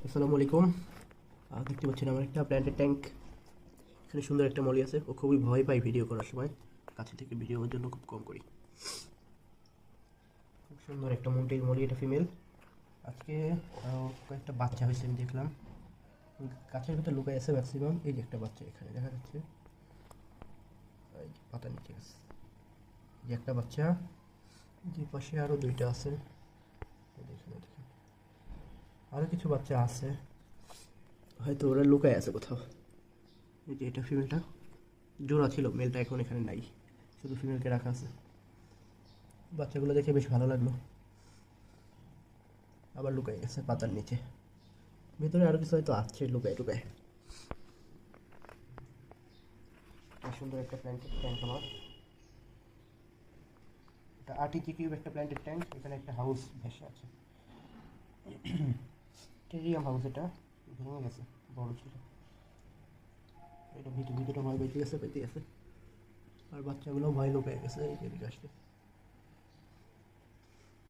আসসালামু আলাইকুম। দেখতে পাচ্ছেন আমার একটা প্ল্যান্টের ট্যাঙ্ক। এখানে সুন্দর একটা মলি আছে। ও খুবই ভয় পায় ভিডিও করার সময়। কাছে থেকে ভিডিও করার জন্য খুব কম করি। খুব সুন্দর একটা মন্টের মলি, এটা ফিমেল। আজকে কয়েকটা বাচ্চা হয়েছে আমি দেখলাম। গাছের ভিতরে লুকাই আছে ম্যাক্সিমাম। এই যে একটা বাচ্চা এখানে দেখা যাচ্ছে, এই যে পাতা নিচে আছে। এই যে একটা বাচ্চা, যে পাশে আরও দুইটা আছে। দেখেন দেখেন, আরও কিছু বাচ্চা আছে, হয়তো ওরা লুকায় আছে কোথাও। এই যে এটা ফিমেলটা, জোড়া ছিল, মেলটা এখন এখানে নাই, শুধু ফিমেলকে রাখা আছে। বাচ্চাগুলো দেখে বেশ ভালো লাগলো। আবার লুকায় গেছে পাতার নিচে। ভিতরে আরো কিছু হয়তো আছে লুকায় লুকায়। কি সুন্দর একটা প্ল্যান্টেড ট্যাঙ্ক আমার। এটা 8 কিউব একটা প্ল্যান্টেড ট্যাঙ্ক। এখানে একটা হাউস ভেসে আছে, টেরিয়াম হাউস। এটা ভেঙে গেছে, বড় ছিল। এটা ভিতরে ভয় পেতে গেছে পেতে গেছে। আর বাচ্চাগুলো ভয় লুকায় গেছে, এই যে এদিকে আসছে।